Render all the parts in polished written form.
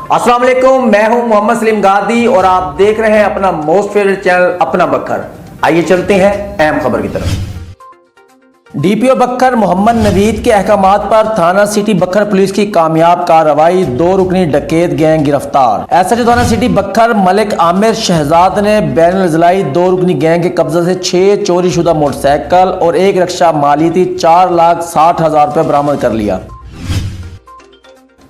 अस्सलाम वालेकुम, मैं हूं मोहम्मद सलीम गादी और आप देख रहे हैं अपना मोस्ट फेवरेट चैनल अपना बकर। आइए चलते हैं अहम खबर की तरफ। डीपीओ बकर मोहम्मद नवीद के अहकामात पर थाना सिटी बकर पुलिस की कामयाब कार्रवाई, 2 रुकनी डकैत गैंग गिरफ्तार। एसएचओ थाना सिटी बकर मलिक आमिर शहजाद ने बैनुल अज़लाई 2 रुकनी गैंग के कब्जे से 6 चोरी शुदा मोटरसाइकिल और 1 रिक्शा मालियती 4,60,000 रुपये बरामद कर लिया।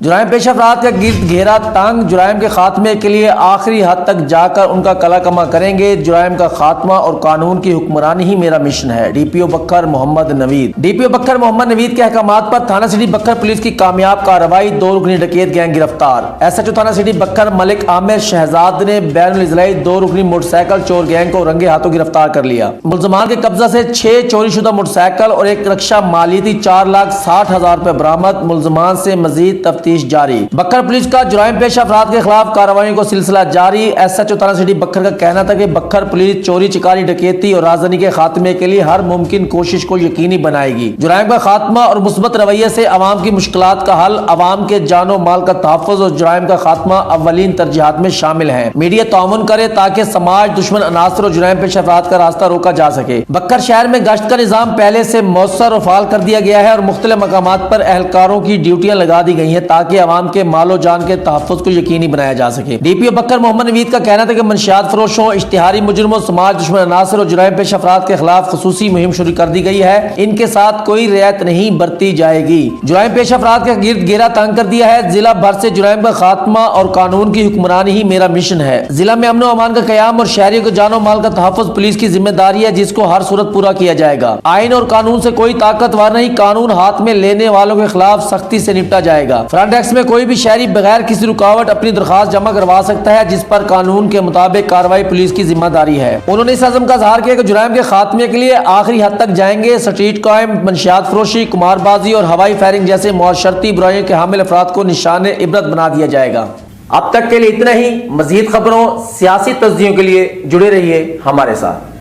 जुराइम पेश अफराद का गिरद घेरा तंग, जुराइम के खात्मे के लिए आखिरी हद तक जाकर उनका कला कमा करेंगे। जुराइम का खात्मा और कानून की हुक्मरानी ही मेरा मिशन है। डीपीओ बकर मोहम्मद नवीद। डीपीओ बकर मोहम्मद नवीद के अहकामात पर थाना सिटी बकर पुलिस की कामयाब कार्रवाई, 2 रुकनी डकैत गैंग गिरफ्तार। एसएचओ थाना सिटी बकर मलिक आमिर शहजाद ने बैनुल अज़लाई 2 रुकनी मोटरसाइकिल चोर गैंग को रंगे हाथों गिरफ्तार कर लिया। मुलजमान के कब्जा से 6 चोरी शुदा मोटरसाइकिल और 1 रिक्शा मालियती 4,60,000 रुपये बरामद। मुलजमान से मजीद तफ्तीश जारी। बकर पुलिस का जुराइम पेश अफराद के खिलाफ कार्रवाई को सिलसिला जारी। एसएचओ थाना सिटी बकर का कहना था कि बकर पुलिस चोरी चिकारी डकैती और राजधानी के खात्मे के लिए हर मुमकिन कोशिश को यकीनी बनाएगी। जुराइम का खात्मा और मुस्बत रवैये से अवाम की मुश्किलात का हल, अवाम के जानो माल का तहफ़्फ़ुज़ और जुराइम का खात्मा अव्वलीन तरजीहात में शामिल है। मीडिया ताउन करे ताकि समाज दुश्मन अनासर और जुराइम पेश अफराद का रास्ता रोका जा सके। बकर शहर में गश्त का निज़ाम पहले से मौसर और फाल कर दिया गया है और मुख्तलिफ मकामात पर एहलकारों की ड्यूटियां लगा दी गई हैं ताकि अवाम के मालो जान के तहफ़्फ़ुज़ को यकीनी बनाया जा सके। डीपीओ बकर मोहम्मद नवीद का कहना था कि मंशियात फरोशों, इश्तिहारी मुजरिमों, समाज दुश्मन अनासर और जुराइम पेश अफराद के खिलाफ खुसूसी मुहिम शुरू कर दी गई है। इनके साथ कोई रियायत नहीं बरती जाएगी। जुराइम पेश अफराद का गिरद घेरा तंग कर दिया है। जिला भर से जुराइम का खात्मा और कानून की हुक्मरानी ही मेरा मिशन है। जिला में अमन अमान का कयाम और शहरियों के जानो माल का तहफ़्फ़ुज़ पुलिस की जिम्मेदारी है, जिसको हर सूरत पूरा किया जाएगा। आइन और कानून से कोई ताकतवर नहीं, कानून हाथ में लेने वालों के खिलाफ सख्ती से निपटा जाएगा। फ्रंट डेस्क में कोई भी शहरी बगैर किसी रुकावट अपनी दरखास्त जमा करवा सकता है, जिस पर कानून के मुताबिक कार्रवाई पुलिस की जिम्मेदारी है। उन्होंने इस अज़म का इज़हार किया कि जुराइम के खात्मे के लिए आखिरी हद तक जाएंगे। स्ट्रीट क्राइम, मंशियात फरोशी, कुमारबाजी और हवाई फायरिंग जैसे मुआशरती बुराइयों के हामिल अफराद को निशान इबरत बना दिया जाएगा। अब तक के लिए इतना ही। मजीद खबरों, सियासी तज्ज़ियों के लिए जुड़े रहिए हमारे साथ।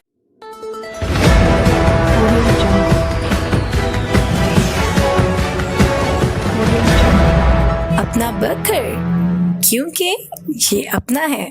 अपना बकर, क्योंकि ये अपना है।